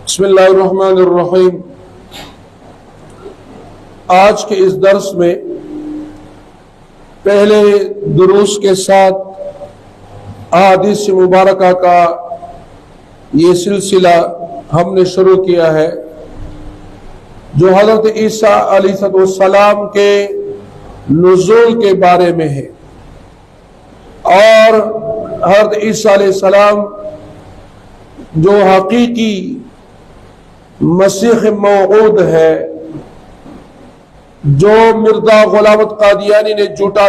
بسم اللہ الرحمن الرحیم۔ آج کے اس درس میں پہلے دروس کے ساتھ احادیث مبارکہ کا یہ سلسلہ ہم نے شروع کیا ہے جو حضرت عیسیٰ علیہ السلام کے نزول کے بارے میں ہے، اور حضرت عیسیٰ علیہ السلام جو حقیقی مسیح موعود ہے، جو مرزا غلام احمد قادیانی نے جھوٹا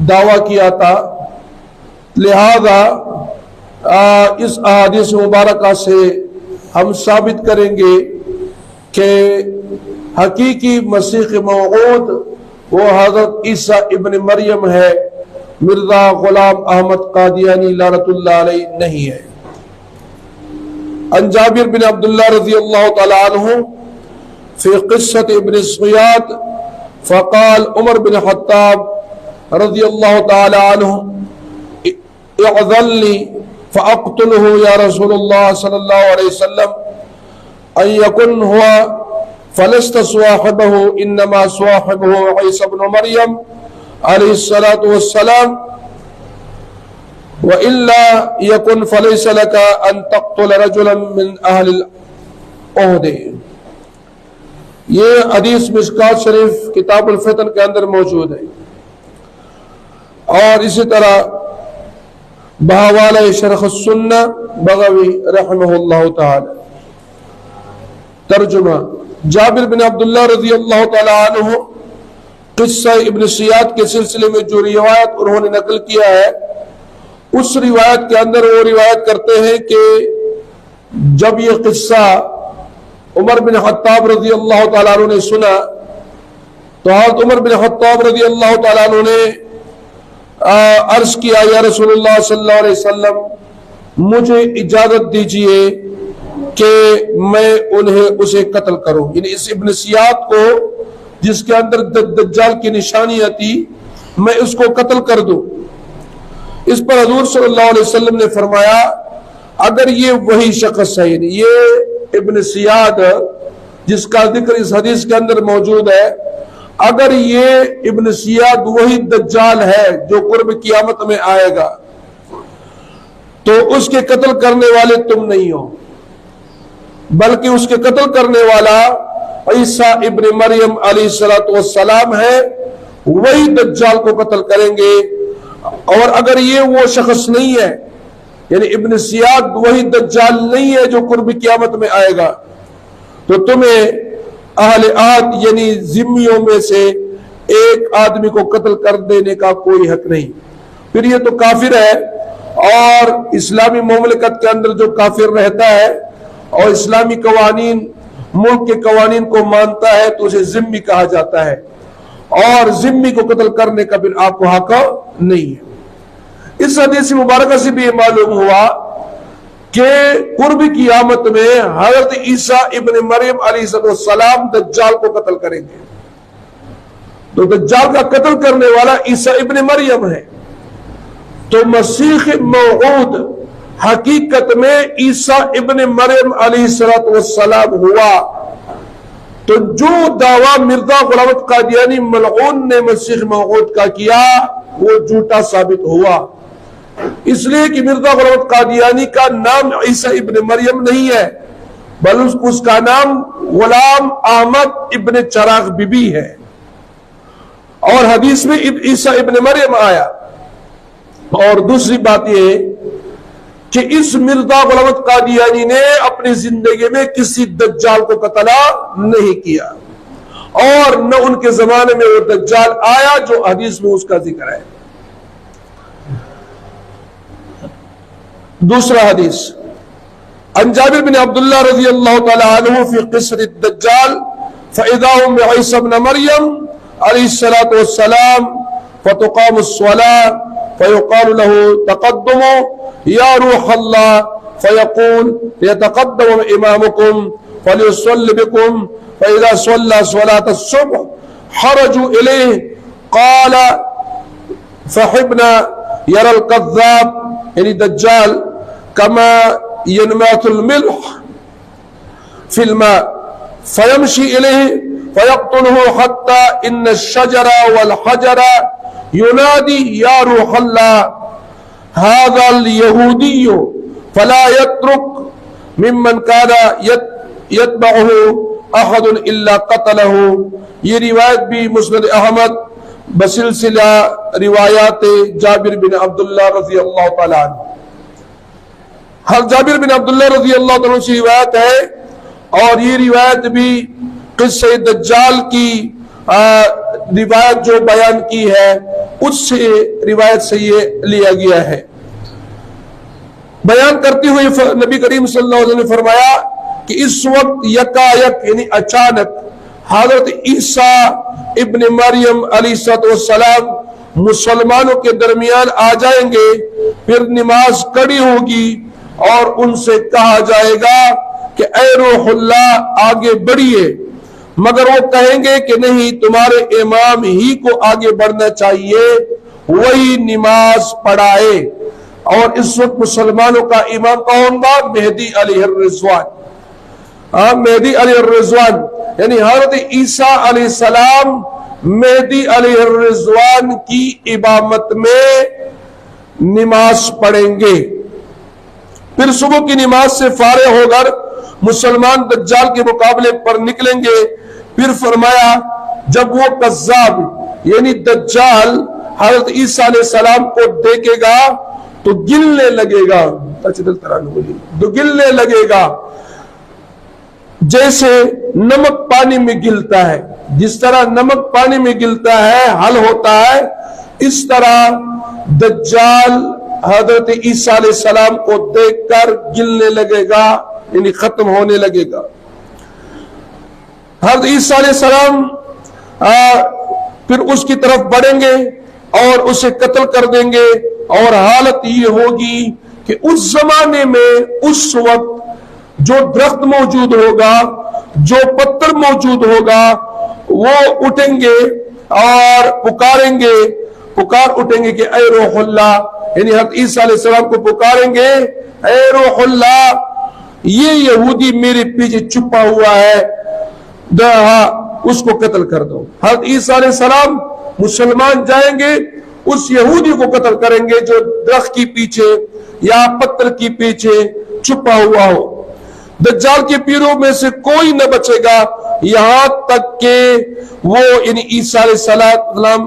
دعویٰ کیا تھا، لہذا اس احادیث مبارکہ سے ہم ثابت کریں گے کہ حقیقی مسیح موعود وہ حضرت عیسیٰ ابن مریم ہے، مرزا غلام احمد قادیانی لعنت اللہ علیہ نہیں ہے۔ عن جابر بن عبداللہ رضی اللہ تعالی عنہ فی قصة ابن الصیاد فقال عمر بن خطاب رضی اللہ تعالی عنہ اعذن لی فاقتله یا رسول اللہ صلی اللہ علیہ وسلم ان یکن ہوا فلست صاحبه انما صاحبه عیسی بن مریم علیہ السلام وَإِلَّا يَكُنْ فَلَيْسَ لَكَ أَن تَقْتُلَ رَجُلًا مِّنْ أَهْلِ الْعُهْدِ۔ یہ حدیث مشکات شریف کتاب الفتن کے اندر موجود ہے، اور اسی طرح بحوالہ شرح السنہ بغوی رحمہ اللہ تعالی۔ ترجمہ: جابر بن عبداللہ رضی اللہ تعالی عنہ قصہ ابن سیاد کے سلسلے میں جو روایت انہوں نے نقل کیا ہے، اس روایت کے اندر وہ روایت کرتے ہیں کہ جب یہ قصہ عمر بن خطاب رضی اللہ تعالیٰ عنہ نے سنا تو حضرت عمر بن خطاب رضی اللہ تعالیٰ عنہ نے عرض کیا، یا رسول اللہ صلی اللہ علیہ وسلم مجھے اجازت دیجئے کہ میں اسے قتل کروں، یعنی اس ابن سیاد کو جس کے اندر دجال کی نشانیاں تھی میں اس کو قتل کر دوں۔ اس پر حضور صلی اللہ علیہ وسلم نے فرمایا اگر یہ وہی شخص ہے، یعنی یہ ابن سیاد جس کا ذکر اس حدیث کے اندر موجود ہے، اگر یہ ابن سیاد وہی دجال ہے جو قرب قیامت میں آئے گا تو اس کے قتل کرنے والے تم نہیں ہو، بلکہ اس کے قتل کرنے والا عیسیٰ ابن مریم علیہ السلام ہے، وہی دجال کو قتل کریں گے۔ اور اگر یہ وہ شخص نہیں ہے، یعنی ابن سیاد وہی دجال نہیں ہے جو قرب قیامت میں آئے گا، تو تمہیں اہل عہد یعنی ذمیوں میں سے ایک آدمی کو قتل کر دینے کا کوئی حق نہیں۔ پھر یہ تو کافر ہے، اور اسلامی مملکت کے اندر جو کافر رہتا ہے اور اسلامی قوانین ملک کے قوانین کو مانتا ہے تو اسے ذمی کہا جاتا ہے، اور ذمی کو قتل کرنے کا پھر آپ کو حق نہیں ہے۔ اس حدیث مبارکہ سے بھی یہ معلوم ہوا کہ قرب قیامت میں حضرت عیسیٰ ابن مریم علیہ السلام دجال کو قتل کریں گے، تو دجال کا قتل کرنے والا عیسیٰ ابن مریم ہے، تو مسیح موعود حقیقت میں عیسیٰ ابن مریم علیہ السلام ہوا۔ تو جو دعویٰ مرزا غلام احمد قادیانی ملعون نے مسیح موعود کا کیا وہ جھوٹا ثابت ہوا، اس لیے کہ مرزا غلام احمد قادیانی کا نام عیسیٰ ابن مریم نہیں ہے، بلکہ اس کا نام غلام احمد ابن چراغ بی بی ہے، اور حدیث میں عیسیٰ ابن مریم آیا۔ اور دوسری بات یہ کہ اس مرزا غلام احمد قادیانی نے اپنی زندگی میں کسی دجال کو قتل نہیں کیا، اور نہ ان کے زمانے میں وہ دجال آیا جو حدیث میں اس کا ذکر ہے۔ دوسرا حدیث عن جابر بن عبداللہ رضی اللہ تعالی عنہ فی قصة الدجال فإذا هم بعیسی بن مریم علیہ السلام فتقام الصلاة فيقال له تقدم یا روح اللہ فيقول يتقدم امامكم فليصلي بكم فإذا صلى صلاة الصبح خرجوا إليه قال فحبنا يرى الكذاب یعنی دجال کما ینمات الملح في الماء فيمشي إليه فيقتله حتى إن الشجر والحجر ينادي يا روح الله هذا اليهودي فلا يترك ممن كان يتبعه أحد إلا قتله. یہ روایت بھی مسند احمد بسلسلہ روایات جابر بن عبداللہ رضی اللہ تعالیٰ عنہ. حضرت جابر بن عبداللہ رضی اللہ تعالیٰ عنہ سے روایت ہے، اور یہ روایت بھی قصہ دجال کی روایت جو بیان کی ہے اس سے روایت سے یہ لیا گیا ہے. بیان کرتے ہوئے نبی کریم صلی اللہ علیہ وسلم نے فرمایا کہ اس وقت یکایک یعنی اچانک حضرت عیسیٰ ابن مریم علیہ السلام مسلمانوں کے درمیان آ جائیں گے، پھر نماز کڑی ہوگی اور ان سے کہا جائے گا کہ اے روح اللہ آگے بڑھیے، مگر وہ کہیں گے کہ نہیں، تمہارے امام ہی کو آگے بڑھنا چاہیے، وہی نماز پڑھائے. اور اس وقت مسلمانوں کا امام کون با؟ مہدی علیہ الرضوان. مہدی علیہ الرضوان یعنی حضرت عیسیٰ علیہ السلام مہدی علیہ الرضوان کی امامت میں نماز پڑھیں گے. پھر صبح کی نماز سے فارغ ہو کر مسلمان دجال کے مقابلے پر نکلیں گے. پھر فرمایا جب وہ کذاب یعنی دجال حضرت عیسیٰ علیہ السلام کو دیکھے گا تو گلنے لگے گا، تو گلنے لگے گا جیسے نمک پانی میں گلتا ہے. جس طرح نمک پانی میں گلتا ہے حل ہوتا ہے، اس طرح دجال حضرت عیسیٰ علیہ السلام کو دیکھ کر گلنے لگے گا، یعنی ختم ہونے لگے گا. حضرت عیسیٰ علیہ السلام پھر اس کی طرف بڑھیں گے اور اسے قتل کر دیں گے. اور حالت یہ ہوگی کہ اس زمانے میں اس وقت جو درخت موجود ہوگا، جو پتھر موجود ہوگا، وہ اٹھیں گے اور پکاریں گے، پکار اٹھیں گے کہ اے روح اللہ، یعنی حضرت عیسیٰ علیہ السلام کو پکاریں گے اے روح اللہ، یہ یہودی میرے پیچھے چھپا ہوا ہے، اس کو قتل کر دو. حضرت عیسیٰ علیہ السلام مسلمان جائیں گے، اس یہودی کو قتل کریں گے جو درخت کی پیچھے یا پتھر کی پیچھے چھپا ہوا ہو. دجال کے پیروں میں سے کوئی نہ بچے گا یہاں تک کہ وہ یعنی عیسیٰ علیہ السلام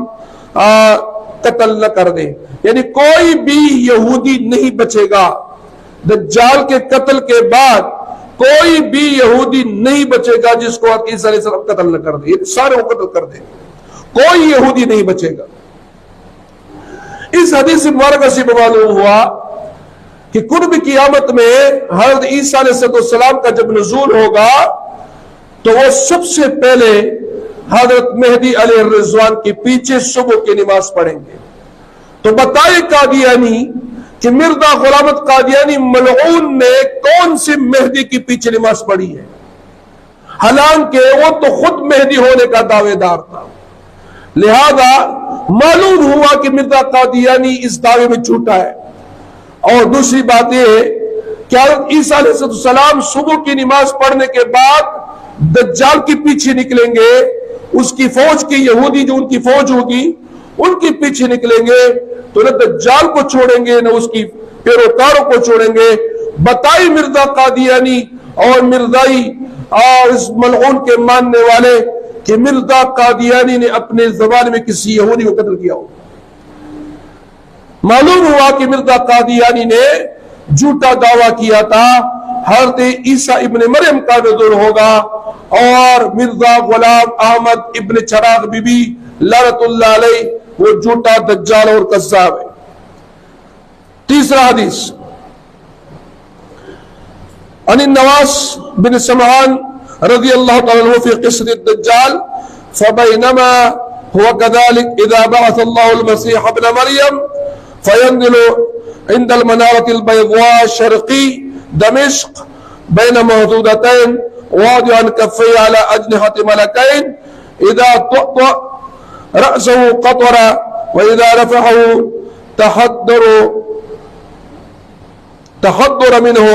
قتل نہ کر دے. یعنی کوئی بھی یہودی نہیں بچے گا. دجال کے قتل کے بعد کوئی بھی یہودی نہیں بچے گا جس کو عیسیٰ علیہ السلام قتل نہ کر دے. سارے کو قتل کر دے، کوئی یہودی نہیں بچے گا. اس حدیث مبارکہ سے معلوم ہوا کہ قرب قیامت میں حضرت عیسیٰ علیہ السلام کا جب نزول ہوگا تو وہ سب سے پہلے حضرت مہدی علیہ الرضوان کے پیچھے صبح کی نماز پڑھیں گے. تو بتائے قادیانی کہ مرزا غلام احمد قادیانی ملعون نے کون سے مہدی کے پیچھے نماز پڑھی ہے، حالانکہ وہ تو خود مہدی ہونے کا دعوے دار تھا. لہذا معلوم ہوا کہ مرزا قادیانی اس دعوے میں جھوٹا ہے. اور دوسری بات یہ ہے کہ حضرت عیسیٰ علیہ السلام صبح کی نماز پڑھنے کے بعد دجال کے پیچھے نکلیں گے، اس کی فوج کی یہودی جو ان کی فوج ہوگی ان کے پیچھے نکلیں گے، تو نہ دجال کو چھوڑیں گے نہ اس کی پیروکاروں کو چھوڑیں گے. بتائی مرزا قادیانی اور مرزائی اور اس ملعون کے ماننے والے کہ مرزا قادیانی نے اپنے زمانے میں کسی یہودی کو قتل کیا ہو. معلوم ہوا کہ مرزا قادیانی نے جھوٹا دعویٰ کیا تھا حضرت عیسیٰ ابن مریم کا نزول ہوگا، اور مرزا غلام احمد ابن چراغ بی بی لعنت اللہ علیہ وہ جھوٹا دجال اور کذاب ہے. تیسرا حدیث عن النواس بن سمعان رضی اللہ تعالیٰ عنہ فی قصة الدجال فبینما هو كذلك اذا بعث الله المسيح ابن مریم فينزل عند المنارة البيضاء الشرقي دمشق بين موجودتين واضعا كفيه على أجنحة ملكين إذا طأطأ رأسه قطر وإذا رفعه تحضر منه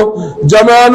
جمان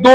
2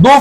2